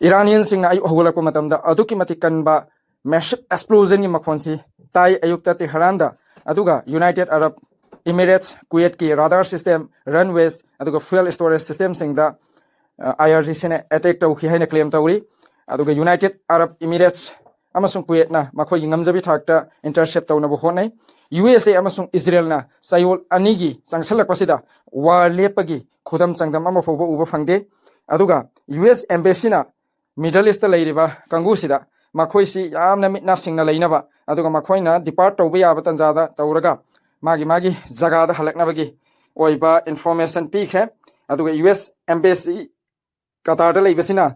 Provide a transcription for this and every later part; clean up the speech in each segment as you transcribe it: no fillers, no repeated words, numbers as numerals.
Iranian singna ayu hawala ko matamda aduki matikan ba massive explosion ni makhonsi tai ayukta Tehranda aduga United Arab Emirates Kuwait ki radar system runways aduga fuel storage system singda IRGC ne attack tawki haina claim tawri aduga United Arab Emirates amasung Kuwait na makhoi ngamjabi thakta intercept tawna bo honai USA amasung Israel na sayol anigi sangsalak pasida war lepagi khudam changdam ama fobo uba phangde aduga US embassy na Middle East leiriba kangusida makhoi si yamna mitna singna leinaba aduga makhoina depart tawba yaba tanjada tawraga magi jaga da halakna bagi oiba information pikhe aduga US embassy Qatar da leibasina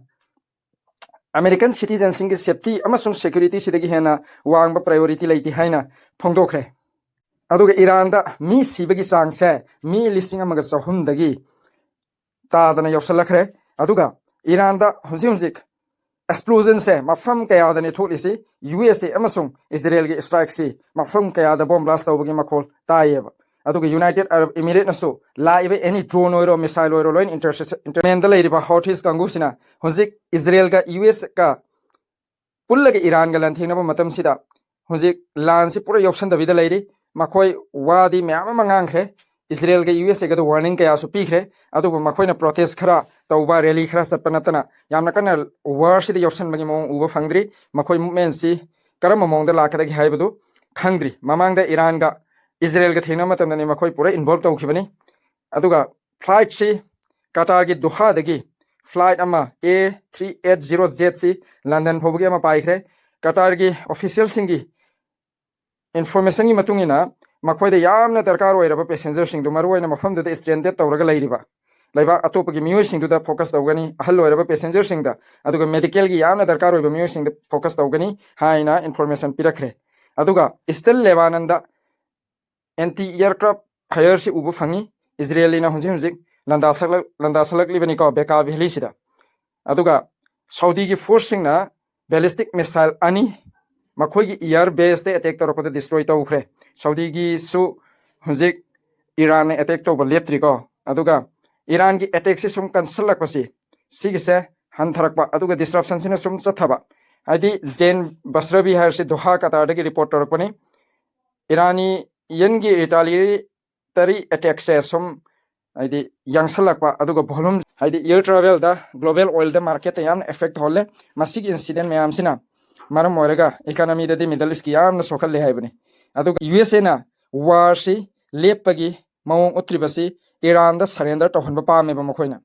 American citizen sing safety amasung security sidagi hena wangba priority leiti haina phongdokre aduga Iran da mi sibagi changse mi lising amaga sahum dagi ta dana yopsalakre aduga Iran da hujik explosion se mafam kaya da ne tholisi USA amasung Israel gi strike si mafam kaya da bomb blast tawbagi makhol tayeba aduga United Arab Emirates naso laibe any drone oiro missile oiro loin interment da leiriba houthis kangusina hujik Israel ga US ka pullaga Iran ga lanthina ba matam sida hujik lan si pura option da vida leiri makhoi wadi myam mangang khre Israel ga US ga warning kaya su pikre aduba makhoi na protest khara tauba rally khara satpanatana yamna kana war si the option bagi mong uba phangdri makhoi movement si karam mong da lakada gi haibadu khangdri mamang da Iran ga Israel ga thina matam ni makhoi pura involve tau khibani aduga flight si Qatar gi Doha dagi flight ama A380Z si London phobagi ama paikhre Qatar gi official singi information gi matungina makhoi da yamna darkar oiraba passenger sing du maru oina mafam da stranded tawraga leiriba laiba atopagi miyoi sing du da focus tawgani ahal oiraba passenger sing da aduga medical gi yamna darkar oiba miyoi sing da focus tawgani haina information pirakre aduga still Lebanon da anti aircraft fire si ubu phangi Israeli na hujik landa salak libani ko beka valley sida aduga Saudi gi force sing na ballistic missile ani makhoi gi air base te attack taroko destroy tawkhre Saudi gi su hujik Iran attack to leptri ko aduga Iran gi attack si sum kansalak pasi sigise hantharakpa aduga disruption sina sum chathaba adi Jen Basrabi har si Doha Qatar gi report tarokoni Irani yen gi retaliatory attack se sum adi yangsalakpa aduga volume adi air travel da global oil da market yan effect holle masig incident mayam sina maram moiraga economy da Middle East ki yamna sokhal le haibani aduga USA na war si lepagi mawong utribasi Iran da surrender to honba pa me ba makhoina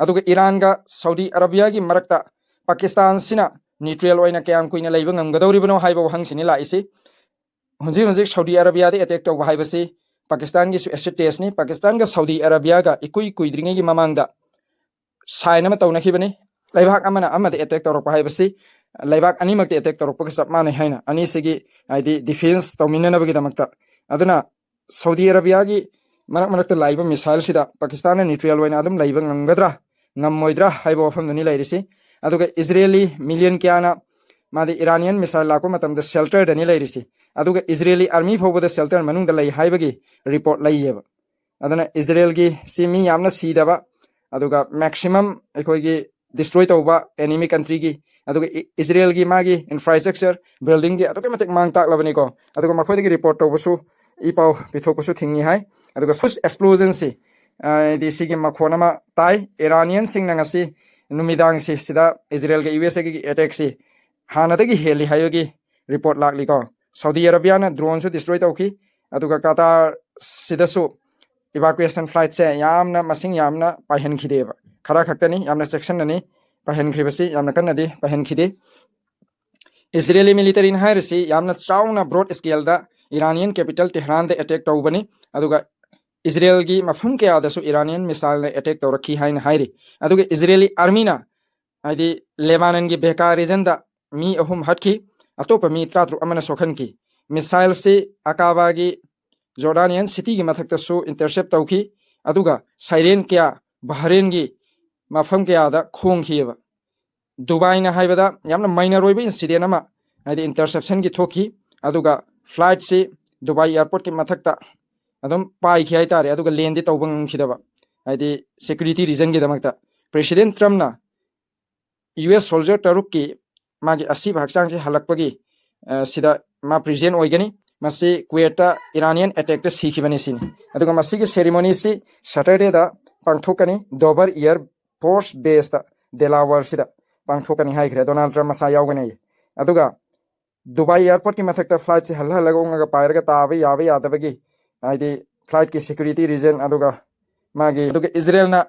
aduga Iran ga Saudi Arabia gi marakta Pakistan sina neutral oina kayam kuina leiba ngamgadori bano haiba hangsini laisi hujik Saudi Arabia de attack to haibasi Pakistan gi su asset ni Pakistan ga Saudi Arabia ga ikui kuidringi gi mamangda saina ma tawna khibani laibak amana amade attack to ro haibasi laibak ani makte attack to ro pakistan mane haina ani sigi aidi defense tawmina na bagi damakta aduna Saudi Arabia gi marakta laiba missile sida Pakistan neutral oina adum laiba ngamgadra ngamoidra haiba ofam ni lairisi aduga Israeli million kyana madi Iranian missile lako matam da shelter dani lairisi aduga Israeli army phobo da shelter manung da lai haibagi report laiyeba aduna Israel gi simi yamna sidaba aduga maximum ekoi gi destroy tawba enemy country gi aduga Israel gi magi infrastructure building gi aduga matek mang tak labani ko aduga makhoi gi report tawbasu ipau pithokusu thingi hai aduga sus explosion si di sigi makhona ma tai Iranian sing nangasi numidang si sida Israel ge USA gi attack si hana dagi heli hayogi report lakli ko Saudi Arabia na drone su destroy tawki aduga Qatar sidasu evacuation flight se yamna masing yamna pahen khideba khara khaktani yamna section nani pahen khribasi yamna kanadi pahen khide Israeli military in hiresi yamna chauna broad scale da Iranian capital Tehran de attack tawbani aduga Israel gi mafhum ke adasu Iranian missile ne attack tawrakhi hain hairi aduga Israeli army na adi Lebanon gi beka region da mi ahum hatki atopa mi tratru amana sokhan ki missile se akaba gi Jordanian city gi mathakta su intercept tawki aduga siren kya Bahrain gi mafham ke ada khong khiba Dubai na haibada yamna minor roiba incident ama adi interception gi thoki aduga flight se Dubai airport ki mathakta adum pai khi aitare aduga lendi tawbang khidaba adi security reason gi damakta President Trump na US soldier tarukki magi asib hakchang si halakpagi sida ma present oigani masi Kuwaita Iranian attack ta sikhibani sini aduga masi ki ceremony si Saturday da pangthokani Dover Air Force Base ta Delaware sida pangthokani haikre Donald Trump masa yaugani aduga Dubai airport ki mathakta flight si hal halaga unga pairaga tabe yabe yadabagi aidi flight ki security reason aduga magi aduga Israel na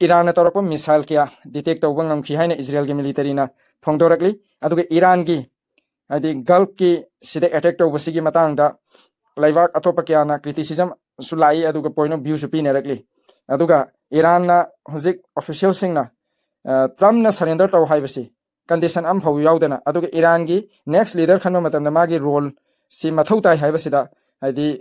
Iran na torok missile kya detect tawba ngamkhi haina Israel ki military na phongdorakli aduga Iran ki adi Gulf ki sida attack tawba sigi matangda laibak atopa kya na criticism sulai aduga point of view su pinerakli aduga Iran na hojik official sing na Trump na surrender taw haibasi condition am phau yaudana aduga Iran gi next leader khanno matamda magi role si mathau tai haibasida adi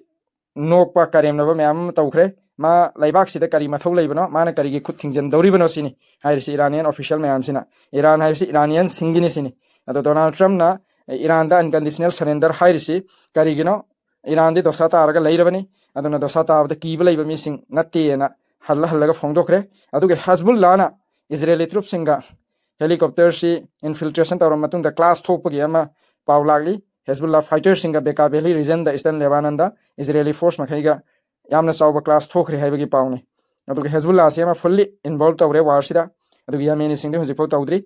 nokpa karem na ba myam tawkhre ma laibak sida kari mathau leibano mana kari gi khut thingjan dawribano sini hairisi Iranian official myam sina Iran hairisi Iranian singini sini ado Donald Trump na Iran da unconditional surrender hairisi kari gino Iran di dosa ta araga leirabani aduna dosa ta abda kiba leiba mi sing natte na halla halla ga phongdokre aduga Hezbollah na Israeli troops singa helicopter si infiltration tawra matung da class thokpagi ama pawlagli Hezbollah fighters singa Bekaa Valley region da Eastern Lebanon da Israeli force makhaiga yamna chawba class thokre haibagi pawni aduga Hezbollah se ama fully involved tawre war sida aduga Yemeni singde hojipau tawdri